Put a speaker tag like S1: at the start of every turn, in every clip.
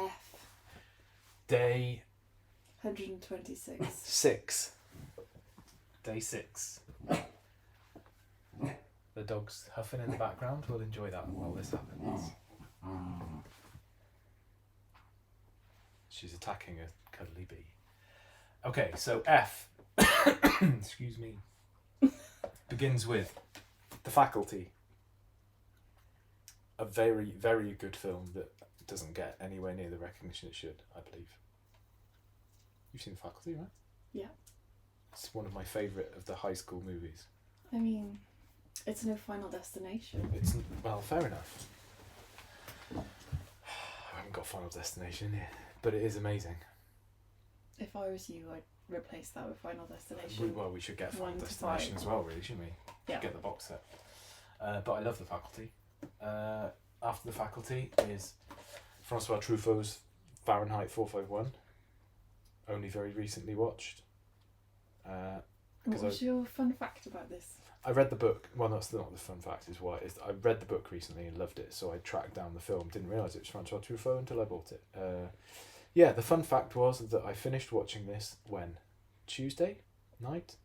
S1: F.
S2: Day
S1: 126.
S2: 6. Day 6. The dog's huffing in the background. We'll enjoy that while this happens. She's attacking a cuddly bee. Okay, so F, excuse me, begins with The Faculty. A very, very good film that doesn't get anywhere near the recognition it should, I believe. You've seen The Faculty, right?
S1: Yeah.
S2: It's one of my favourite of the high school movies.
S1: I mean, it's no Final Destination.
S2: It's, well, fair enough. I haven't got Final Destination here, but it is amazing.
S1: If I was you, I'd replace that with Final Destination.
S2: We should get Final
S1: 1 to
S2: Destination
S1: 5.
S2: as well, really, shouldn't we?
S1: Yeah.
S2: Get the box set. But I love The Faculty. After The Faculty is Francois Truffaut's Fahrenheit 451. Only very recently watched.
S1: What was your fun fact about this?
S2: I read the book. Well, that's not the fun fact. Is why I read the book recently and loved it. So I tracked down the film. Didn't realise it was Francois Truffaut until I bought it. Yeah, the fun fact was that I finished watching this when? Tuesday night?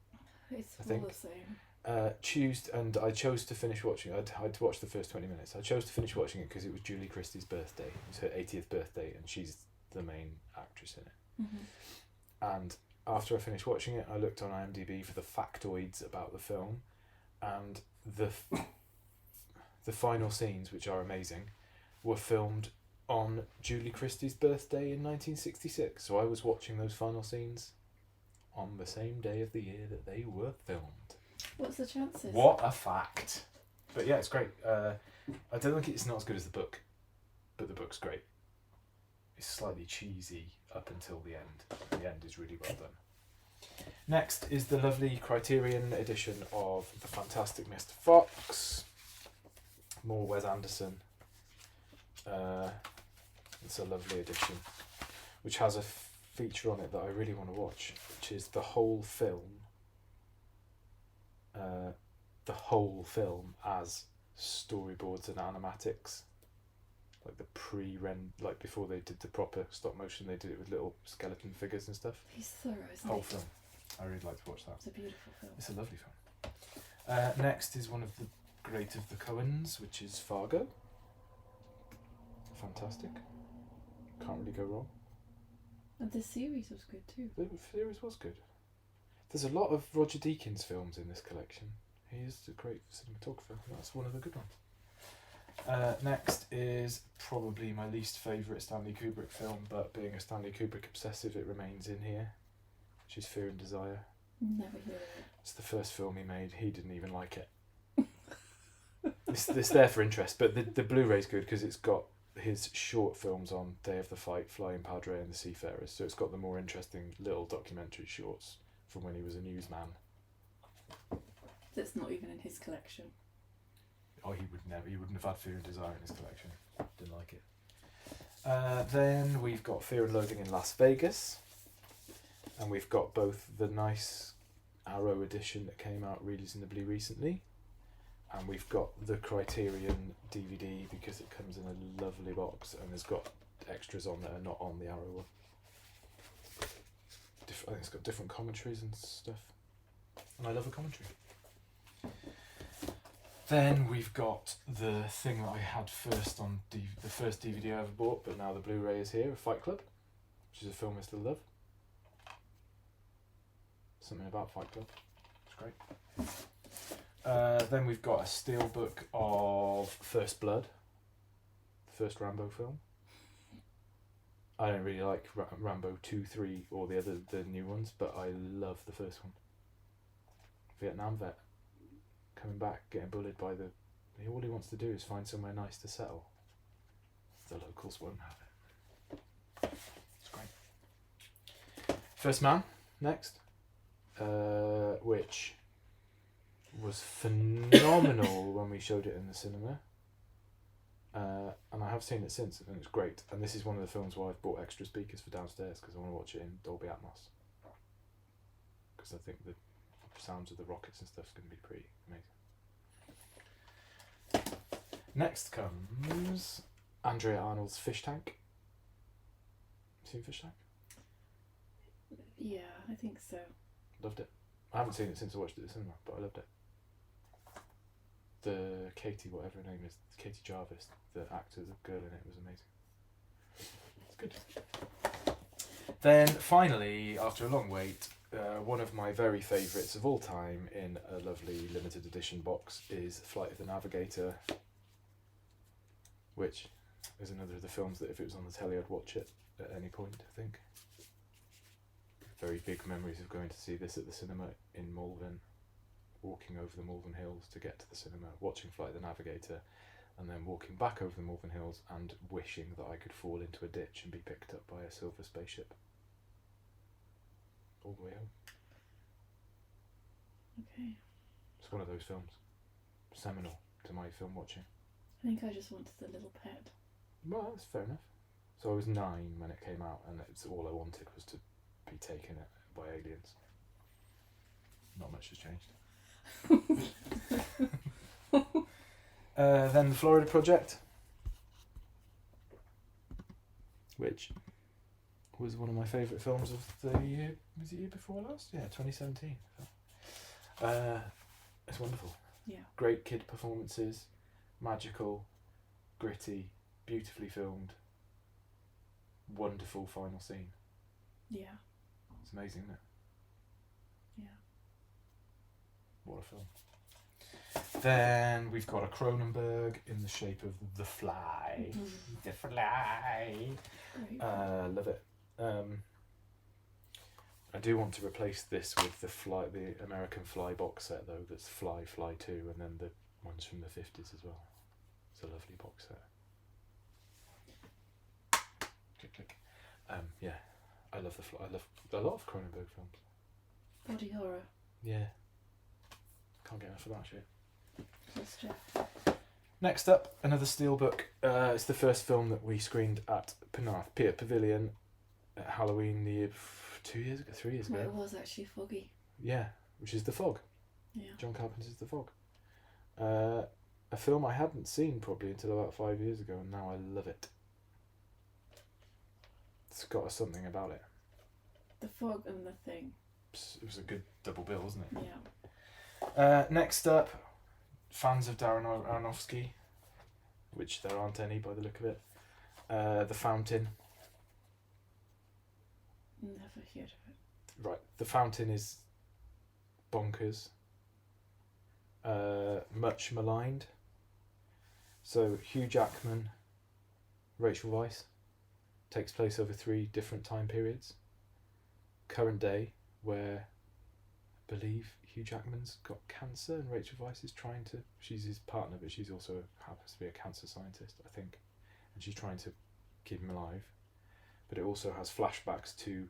S1: It's
S2: I
S1: all
S2: think.
S1: the same.
S2: Tuesday, and I chose to finish watching it. I'd watched the first 20 minutes. I chose to finish watching it because it was Julie Christie's birthday. It was her 80th birthday, and she's the main actress in it.
S1: Mm-hmm.
S2: And after I finished watching it, I looked on IMDb for the factoids about the film, and the final scenes, which are amazing, were filmed on Julie Christie's birthday in 1966. So I was watching those final scenes on the same day of the year that they were filmed.
S1: What's the chances?
S2: What a fact! But yeah, it's great. I don't think it's not as good as the book, but the book's great. It's slightly cheesy up until the end. The end is really well done. Next is the lovely Criterion edition of The Fantastic Mr. Fox. More Wes Anderson. It's a lovely edition, which has a feature on it that I really want to watch, which is the whole film. The whole film as storyboards and animatics, like the like before they did the proper stop motion, they did it with little skeleton figures and stuff.
S1: He's thorough, isn't
S2: Whole
S1: he?
S2: film. I really like to watch that.
S1: It's a beautiful film.
S2: It's a lovely film. Next is one of the great of the Coens, which is Fargo. Fantastic. Can't really go wrong.
S1: And the series was good too.
S2: The series was good. There's a lot of Roger Deakins films in this collection. He is a great cinematographer. That's one of the good ones. Next is probably my least favourite Stanley Kubrick film, but being a Stanley Kubrick obsessive, it remains in here, which is Fear and Desire.
S1: Never heard of it.
S2: It's the first film he made. He didn't even like it. It's there for interest, but the Blu-ray's good because it's got his short films on Day of the Fight, Flying Padre and The Seafarers, so it's got the more interesting little documentary shorts from when he was a newsman.
S1: That's not even in his collection.
S2: Oh, he wouldn't have had Fear and Desire in his collection. Didn't like it. Then we've got Fear and Loathing in Las Vegas, and we've got both the nice Arrow edition that came out reasonably recently, and we've got the Criterion DVD because it comes in a lovely box and has got extras on that are not on the Arrow one. I think it's got different commentaries and stuff, and I love a commentary. Then we've got the thing that I had first on the first DVD I ever bought, but now the Blu-ray is here, Fight Club, which is a film I still love. Something about Fight Club. It's great. Then we've got a steelbook of First Blood, the first Rambo film. I don't really like Rambo 2, 3 or the new ones, but I love the first one. Vietnam vet coming back, getting bullied by all he wants to do is find somewhere nice to settle. The locals won't have it. It's great. First Man, next, which was phenomenal when we showed it in the cinema, and I have seen it since, and it's great. And this is one of the films where I've bought extra speakers for downstairs because I want to watch it in Dolby Atmos, because I think the sounds of the rockets and stuff is going to be pretty amazing. Next comes Andrea Arnold's Fish Tank. Seen Fish Tank?
S1: Yeah, I think so.
S2: Loved it. I haven't seen it since I watched it at the cinema, but I loved it. The Katie, whatever her name is, Katie Jarvis, the actor, the girl in it, was amazing. It's good. Then finally, after a long wait, one of my very favourites of all time in a lovely limited edition box is Flight of the Navigator, which is another of the films that if it was on the telly I'd watch it at any point, I think. Very big memories of going to see this at the cinema in Malvern, walking over the Malvern Hills to get to the cinema, watching Flight of the Navigator, and then walking back over the Malvern Hills and wishing that I could fall into a ditch and be picked up by a silver spaceship. All the way home.
S1: Okay.
S2: It's one of those films. Seminal to my film watching.
S1: I think I just wanted the little pet.
S2: Well, that's fair enough. So I was 9 when it came out, and it's all I wanted was to be taken by aliens. Not much has changed. Then the Florida Project, which was one of my favourite films of the year. Was it year before last? Yeah, 2017. It's wonderful.
S1: Yeah.
S2: Great kid performances, magical, gritty, beautifully filmed, wonderful final scene.
S1: Yeah.
S2: It's amazing, isn't it?
S1: Yeah.
S2: What a film. Then we've got a Cronenberg in the shape of The Fly.
S1: Mm-hmm.
S2: The Fly.
S1: Great.
S2: Love it. I do want to replace this with the American Fly box set though. That's Fly, Fly 2, and then the ones from the 50s as well. It's a lovely box set. Click, click. Yeah, I love The Fly. I love a lot of Cronenberg films.
S1: Body horror.
S2: Yeah. Can't get enough of that shit.
S1: That's Jeff.
S2: Next up, another Steelbook. It's the first film that we screened at Penarth Pier Pavilion at Halloween 3 years ago.
S1: It was actually foggy.
S2: Yeah, which is The Fog.
S1: Yeah.
S2: John Carpenter's The Fog. A film I hadn't seen probably until about 5 years ago, and now I love it. It's got something about it.
S1: The Fog and The Thing.
S2: It was a good double bill, wasn't it?
S1: Yeah.
S2: Next up, fans of Darren Aronofsky, which there aren't any by the look of it. The Fountain.
S1: Never heard of it.
S2: Right, The Fountain is bonkers. Much maligned. So Hugh Jackman, Rachel Weisz, takes place over 3 different time periods. Current day, where I believe Hugh Jackman's got cancer and Rachel Weisz is she's his partner, but she's also happens to be a cancer scientist, I think, and she's trying to keep him alive. But it also has flashbacks to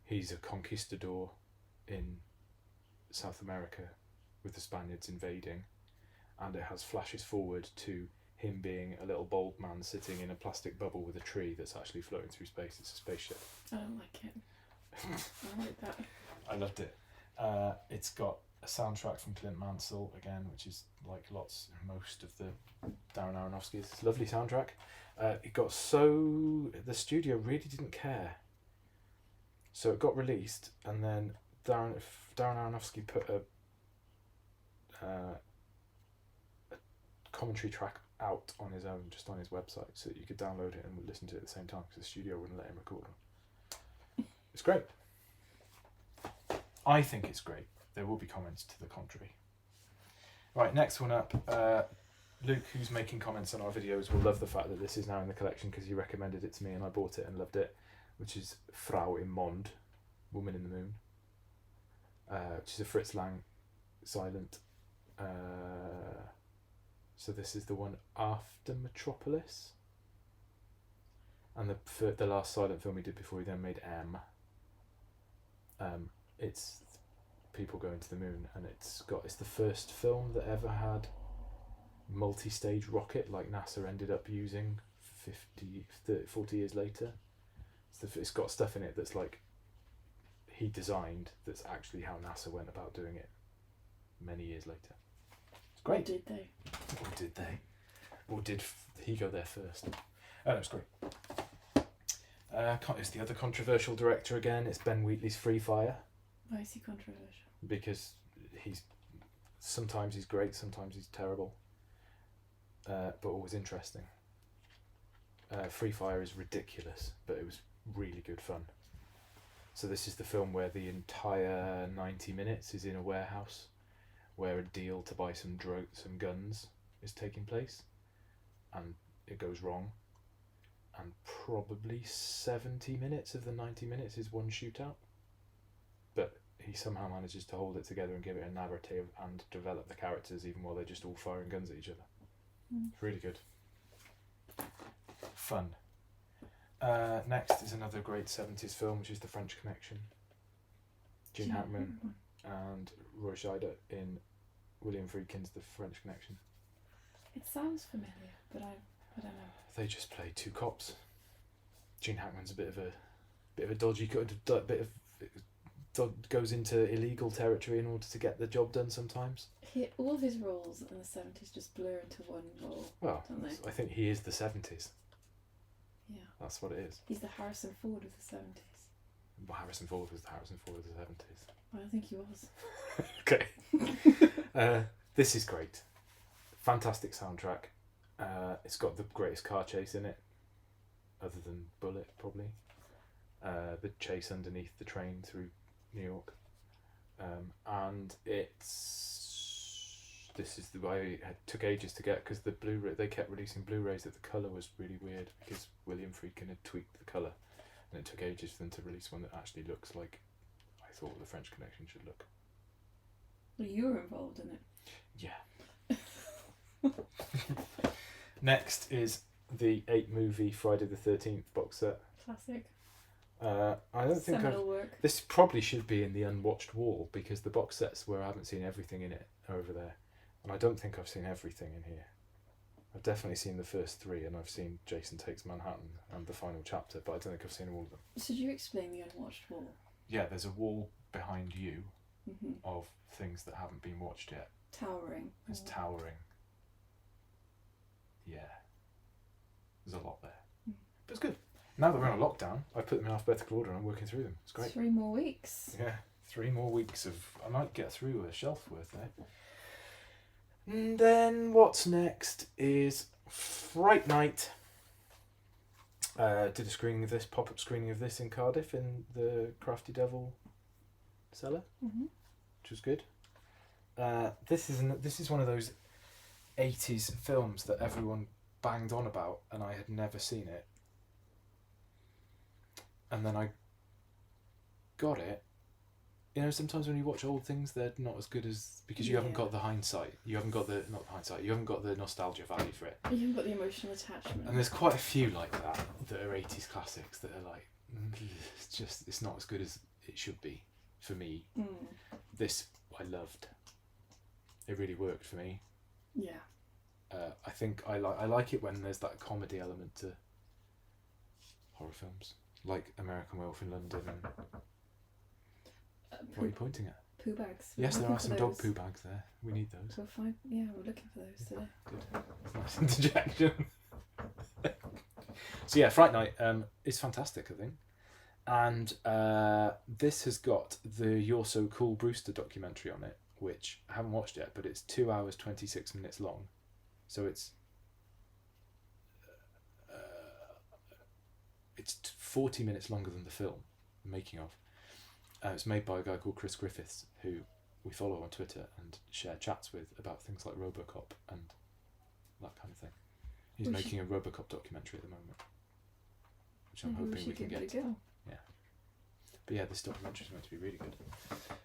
S2: he's a conquistador in South America with the Spaniards invading, and it has flashes forward to him being a little bald man sitting in a plastic bubble with a tree that's actually floating through space. It's a spaceship.
S1: I don't like it. I like that.
S2: I loved it. It's got a soundtrack from Clint Mansell again, which is like most of the Darren Aronofsky's. It's a lovely soundtrack. The studio really didn't care, so it got released, and then Darren Aronofsky put a commentary track out on his own, just on his website, so that you could download it and listen to it at the same time, because the studio wouldn't let him record it. It's great. I think it's great. There will be comments to the contrary. Right, next one up. Luke, who's making comments on our videos, will love the fact that this is now in the collection because he recommended it to me and I bought it and loved it, which is Frau im Mond, Woman in the Moon, which is a Fritz Lang silent. So this is the one after Metropolis, and the last silent film he did before he then made M. It's people going to the moon, and it's the first film that ever had multi-stage rocket like NASA ended up using 40 years later. It's got stuff in it that's like he designed, that's actually how NASA went about doing it many years later. It's great.
S1: Or did they?
S2: Or did they? Or did he go there first? Oh, it's great. It's the other controversial director again. It's Ben Wheatley's Free Fire.
S1: Why is he controversial?
S2: Because sometimes he's great, sometimes he's terrible, but always interesting. Free Fire is ridiculous, but it was really good fun. So this is the film where the entire 90 minutes is in a warehouse where a deal to buy some guns is taking place, and it goes wrong, and probably 70 minutes of the 90 minutes is one shootout, but he somehow manages to hold it together and give it a narrative and develop the characters even while they're just all firing guns at each other. It's really good. Fun. Next is another great 70s film, which is The French Connection. Gene Hackman and Roy Scheider in William Friedkin's The French Connection.
S1: It sounds familiar, but I don't know.
S2: They just play two cops. Gene Hackman's a bit of a dodgy, goes into illegal territory in order to get the job done sometimes.
S1: All his roles in the 70s just blur into one role, don't they?
S2: I think he is the 70s.
S1: Yeah.
S2: That's what it is.
S1: He's the Harrison Ford of the 70s.
S2: Well, Harrison Ford was the Harrison Ford of the 70s.
S1: I don't think he was.
S2: Okay. This is great. Fantastic soundtrack. It's got the greatest car chase in it, other than Bullet, probably. The chase underneath the train through New York. And this is the way it took ages to get, because the Blu-ray, they kept releasing Blu-rays that the colour was really weird, because William Friedkin had tweaked the colour, and it took ages for them to release one that actually looks like I thought The French Connection should look.
S1: Well, you were involved in it.
S2: Yeah. Next is the 8-movie Friday the 13th box set.
S1: Classic.
S2: I don't think
S1: work.
S2: This probably should be in the unwatched wall, because the box sets where I haven't seen everything in it are over there, and I don't think I've seen everything in here. I've definitely seen the first 3, and I've seen Jason Takes Manhattan and the final chapter, but I don't think I've seen all of them.
S1: So do you explain the unwatched wall?
S2: Yeah, there's a wall behind you of things that haven't been watched yet.
S1: Towering.
S2: It's towering. Yeah. There's a lot there. But it's good. Now that we're on a lockdown, I put them in alphabetical order and I'm working through them. It's great.
S1: 3 more weeks.
S2: Yeah, 3 more weeks of... I might get through a shelf worth there. And then what's next is Fright Night. Did a screening of this, pop-up screening of this in Cardiff in the Crafty Devil cellar, which was good. This is one of those 80s films that everyone banged on about, and I had never seen it. And then I got it. You know, sometimes when you watch old things, they're not as good as... Because you haven't got the hindsight. You haven't got the... Not the hindsight. You haven't got the nostalgia value for it.
S1: You haven't got the emotional attachment.
S2: And there's quite a few like that are 80s classics that are like... It's not as good as it should be for me. This I loved. It really worked for me.
S1: Yeah.
S2: I think I like it when there's that comedy element to horror films. Like American Werewolf in London and... What are you pointing at?
S1: Poo bags.
S2: Yes, there are some dog poo bags there. We need those.
S1: We'll find, we're looking for those today.
S2: Good. Nice interjection. So yeah, Fright Night is fantastic, I think. And this has got the You're So Cool Brewster documentary on it, which I haven't watched yet, but it's 2 hours 26 minutes long. So it's 40 minutes longer than the film, the making of. It's made by a guy called Chris Griffiths, who we follow on Twitter and share chats with about things like Robocop and that kind of thing. He's making a Robocop documentary at the moment, which I'm hoping we can get to. Yeah. But yeah, this documentary is meant to be really good.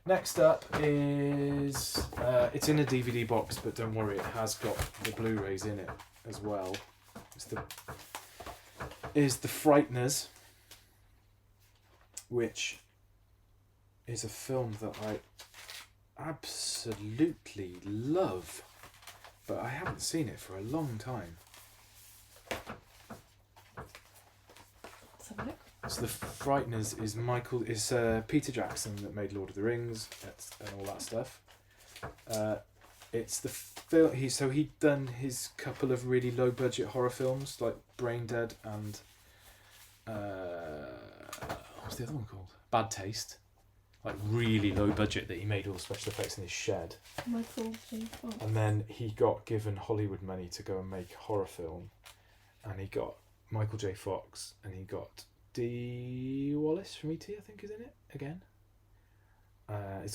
S2: Next up is... it's in a DVD box, but don't worry, it has got the Blu-rays in it as well. Is the Frighteners, which is a film that I absolutely love, but I haven't seen it for a long time.
S1: Let's have a look.
S2: So the Frighteners is Peter Jackson that made Lord of the Rings and all that stuff. It's the film. He'd done his couple of really low budget horror films like Brain Dead and what's the other one called? Bad Taste. Like really low budget that he made all the special effects in his shed.
S1: Michael J. Fox.
S2: And then he got given Hollywood money to go and make a horror film. And he got Michael J. Fox and he got Dee Wallace from E.T. I think is in it again.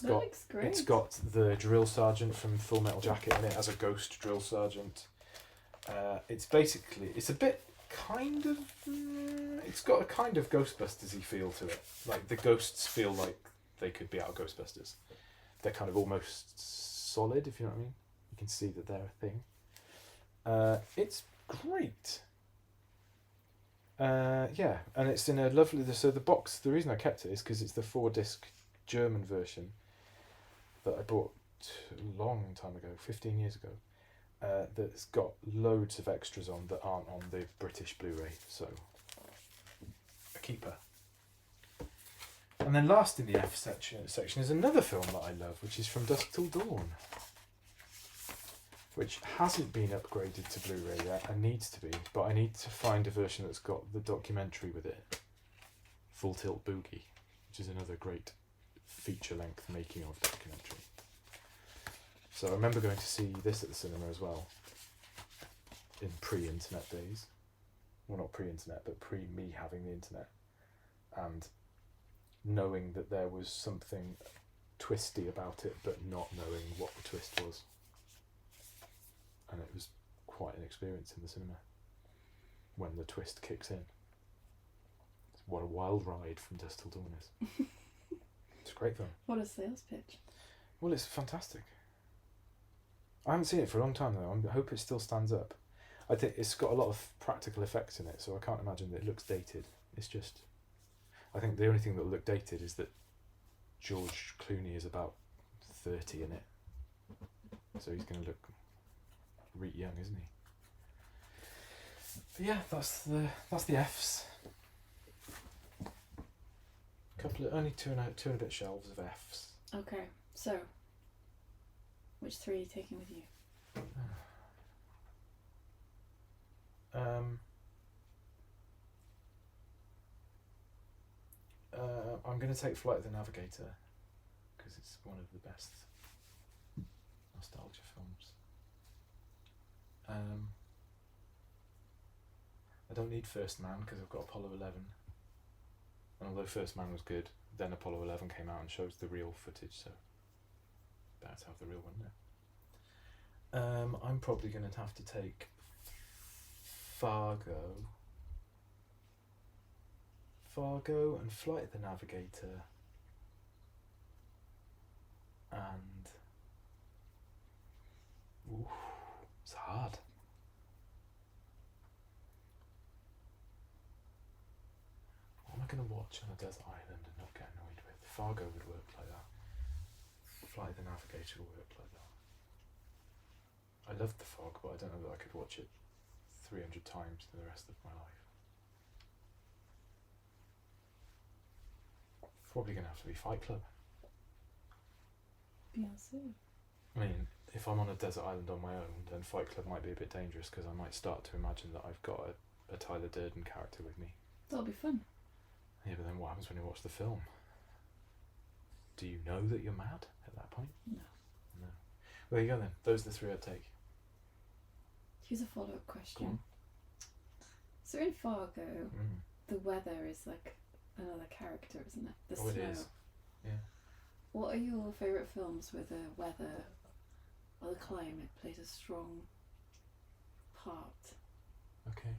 S1: Looks great.
S2: It's got the drill sergeant from Full Metal Jacket in it as a ghost drill sergeant. It's a bit kind of it's got a kind of Ghostbusters-y feel to it. Like the ghosts feel like they could be out of Ghostbusters. They're kind of almost solid, if you know what I mean. You can see that they're a thing. It's great. Yeah, and it's in a lovely. So the box. The reason I kept it is because it's the 4-disc German version that I bought a long time ago, 15 years ago. That's got loads of extras on that aren't on the British Blu-ray. So a keeper. And then last in the F section is another film that I love, which is From Dusk Till Dawn, which hasn't been upgraded to Blu-ray yet and needs to be, but I need to find a version that's got the documentary with it, Full Tilt Boogie, which is another great feature-length making of documentary. So I remember going to see this at the cinema as well, in pre-internet days. Well, not pre-internet, but pre-me having the internet. And knowing that there was something twisty about it, but not knowing what the twist was. And it was quite an experience in the cinema when the twist kicks in. What a wild ride From Dusk Till Dawn is. It's a great film.
S1: What a sales pitch.
S2: Well, it's fantastic. I haven't seen it for a long time though. I hope it still stands up. I think it's got a lot of practical effects in it, so I can't imagine that it looks dated. It's just, I think the only thing that will look dated is that George Clooney is about 30 in it, so he's going to look young, isn't he? But yeah, that's the Fs. Only two and a bit shelves of Fs.
S1: Okay, so which 3 are you taking with you? I'm going to take Flight of the Navigator because it's one of the best nostalgia films. I don't need First Man because I've got Apollo 11. And although First Man was good, then Apollo 11 came out and shows the real footage, so better to have the real one now. I'm probably going to have to take Fargo and Flight of the Navigator and it's hard. What am I going to watch on a desert island and not get annoyed with? Fargo would work like that. Flight of the Navigator would work like that. I loved The Fog, but I don't know that I could watch it 300 times for the rest of my life. Probably going to have to be Fight Club. Beyonce.
S2: I mean, if I'm on a desert island on my own, then Fight Club might be a bit dangerous because I might start to imagine that I've got a Tyler Durden character with me.
S1: That'll be fun.
S2: Yeah, but then what happens when you watch the film? Do you know that you're mad at that point?
S1: No.
S2: No. Well, there you go then. Those are the 3 I'd take.
S1: Here's a follow-up question.
S2: Go on.
S1: So in Fargo, the weather is like another character, isn't it? The snow.
S2: It is. Yeah.
S1: What are your favourite films where the weather or the climate plays a strong part?
S2: Okay.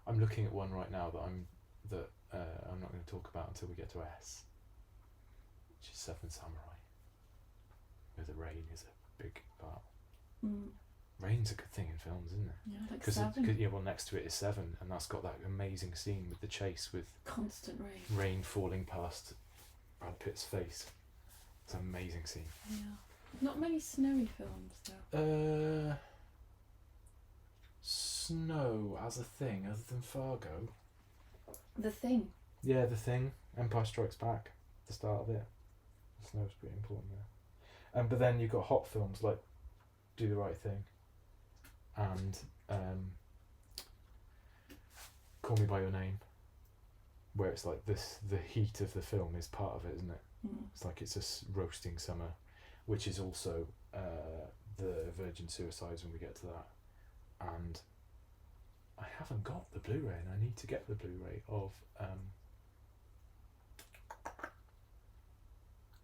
S2: I'm looking at one right now that I'm not going to talk about until we get to S, which is Seven Samurai, where the rain is a big part. Rain's a good thing in films, isn't it?
S1: Yeah, like
S2: Because
S1: Seven.
S2: well, next to it is Seven, and that's got that amazing scene with the chase with
S1: Constant rain.
S2: rain falling past Brad Pitt's face. It's an amazing scene.
S1: Yeah. Not many snowy films though.
S2: Snow as a thing other than Fargo.
S1: The Thing.
S2: Yeah, The Thing. Empire Strikes Back. The start of it. The snow's pretty important there. But then you've got hot films like Do the Right Thing and Call Me by Your Name. where it's like this, the heat of the film is part of it, isn't it?
S3: Mm.
S2: It's like it's a roasting summer, which is also the Virgin Suicides when we get to that. And I haven't got the Blu-ray, and I need to get the Blu-ray of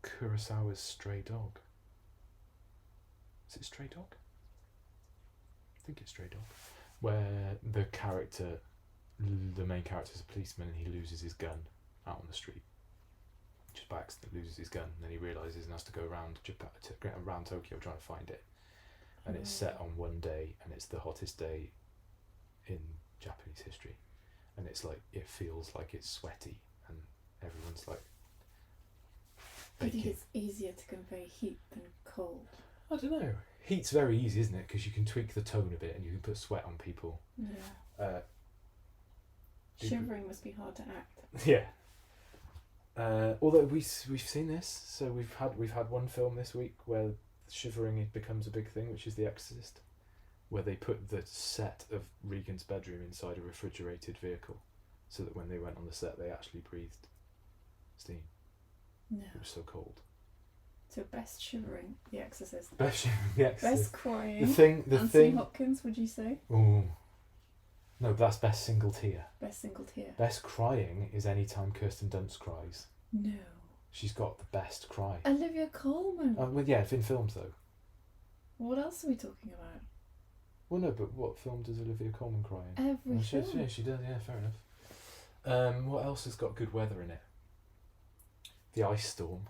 S2: Kurosawa's Stray Dog. Is it Stray Dog? I think it's Stray Dog. Where the main character is a policeman, and he loses his gun out on the street. Just by accident loses his gun, and then he realises and has to go around Japan, around Tokyo trying to find it. And it's set on one day, and it's the hottest day in Japanese history, and it's like, it feels like it's sweaty, and everyone's like
S3: I think
S2: baking.
S3: it's easier to convey heat than cold.
S2: I don't know. Heat's very easy, isn't it? Because you can tweak the tone a bit, and you can put sweat on people.
S3: Yeah.
S2: Do-
S3: Shivering must be hard to act.
S2: Yeah. Although we've seen this, so we've had one film this week where shivering becomes a big thing, which is The Exorcist, where they put the set of Regan's bedroom inside a refrigerated vehicle, so that when they went on the set, they actually breathed steam.
S3: No.
S2: It was so cold.
S3: So best shivering, The Exorcist.
S2: Best shivering, The Exorcist.
S3: Best crying,
S2: The
S3: Anthony
S2: thing.
S3: Hopkins, would you say?
S2: Oh. No, that's best single tear.
S3: Best single tear.
S2: Best crying is any time Kirsten Dunst cries.
S3: No.
S2: She's got the best cry.
S3: Olivia Colman.
S2: Well, yeah, in films though.
S3: What else are we talking about?
S2: Well, no, but what film does Olivia Colman cry in?
S3: Every
S2: Well,
S3: film.
S2: she does, yeah, fair enough. What else has got good weather in it? The Ice Storm,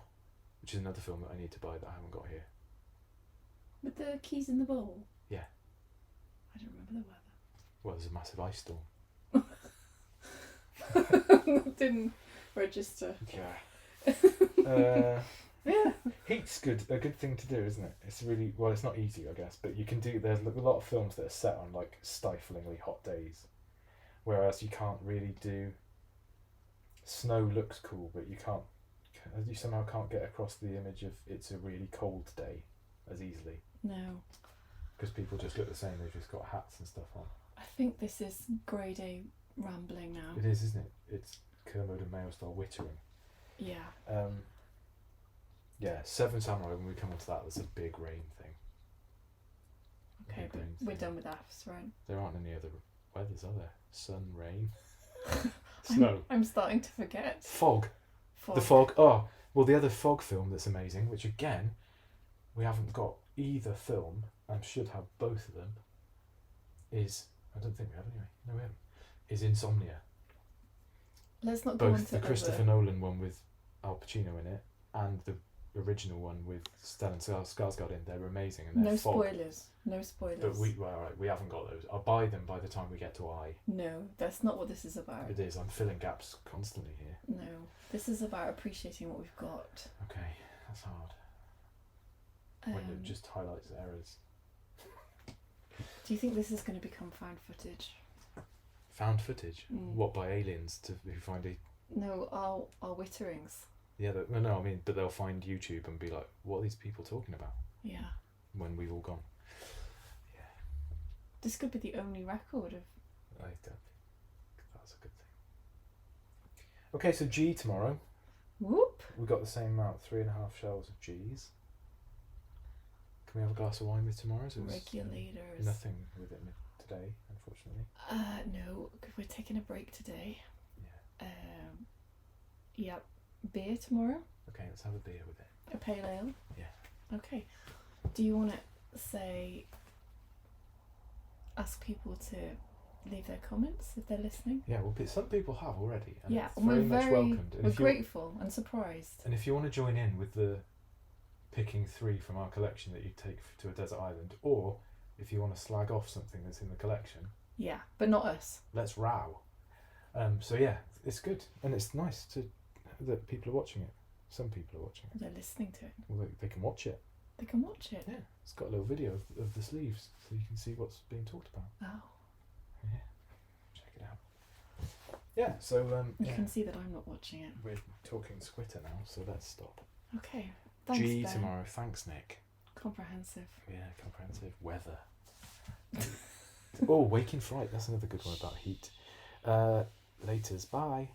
S2: which is another film that I need to buy that I haven't got here.
S3: With the keys in the bowl?
S2: Yeah.
S3: I don't remember the weather.
S2: Well, there's a massive ice storm.
S3: Didn't register.
S2: Yeah.
S3: Yeah.
S2: Heat's good. A good thing to do, isn't it? It's really, well, it's not easy, I guess, but you can do. There's a lot of films that are set on like stiflingly hot days, whereas you can't really do. Snow looks cool, but you somehow can't get across the image of it's a really cold day as easily,
S3: No.
S2: because people just look the same. They've just got hats and stuff on.
S3: I think this is grade A rambling now.
S2: It is, isn't it? It's Kermode and Mayo style wittering.
S3: Yeah.
S2: Yeah, Seven Samurai, when we come onto that, there's a big rain thing.
S3: Okay,
S2: Big
S3: but
S2: rain
S3: we're
S2: thing.
S3: done with F's, right?
S2: There aren't any other weathers, are there? Sun, rain, snow,
S3: I'm starting to forget.
S2: fog.
S3: Fog.
S2: The fog. Oh, well, the other fog film that's amazing, which again, we haven't got either film, and should have both of them, is, I don't think we have anyway. No, we haven't. Is Insomnia.
S3: Let's not go on
S2: Both
S3: to
S2: the Christopher
S3: other...
S2: Nolan one with Al Pacino in it, and the original one with Stellan Skarsgård in. They're amazing, and they're
S3: No
S2: fog.
S3: spoilers. No spoilers.
S2: But we haven't got those. I'll buy them by the time we get to I.
S3: No, that's not what this is about.
S2: It is. I'm filling gaps constantly here.
S3: No, this is about appreciating what we've got.
S2: Okay, that's hard. When it just highlights errors.
S3: Do you think this is going to become found footage?
S2: Found footage.
S3: Mm.
S2: What, by aliens who find it?
S3: No, our witterings.
S2: Yeah. No. I mean, but they'll find YouTube and be like, "What are these people talking about?"
S3: Yeah.
S2: When we've all gone.
S3: This could be the only record of...
S2: I don't think that's a good thing. Okay, so G tomorrow.
S3: Whoop!
S2: We got the same amount, 3.5 shells of G's. Can we have a glass of wine with tomorrow's?
S3: Regulators.
S2: Nothing with it today, unfortunately.
S3: No, 'cause we're taking a break today.
S2: Yeah.
S3: Yep. Beer tomorrow?
S2: Okay, let's have a beer with it.
S3: A pale ale?
S2: Yeah.
S3: Okay. Do you want to ask people to leave their comments if they're listening?
S2: Yeah, well, some people have already. And
S3: Yeah,
S2: it's
S3: and
S2: very much welcomed. And
S3: we're
S2: if you
S3: grateful and surprised.
S2: and if you want to join in with the picking 3 from our collection that you take to a desert island, or if you want to slag off something that's in the collection,
S3: Yeah, but not us.
S2: let's row. So yeah, it's good, and it's nice that people are watching it. Some people are watching it.
S3: They're listening to it.
S2: Well, they can watch it.
S3: They can watch it.
S2: Yeah, it's got a little video of the sleeves, so you can see what's being talked about.
S3: Oh.
S2: Yeah, check it out. Yeah, so
S3: You
S2: yeah,
S3: can see that I'm not watching it.
S2: we're talking Squitter now, so let's stop.
S3: Okay. Thanks,
S2: G
S3: Ben.
S2: tomorrow. Thanks, Nick.
S3: Comprehensive.
S2: Yeah, comprehensive weather. Oh, Waking Fright. That's another good one about heat. Laters. Bye.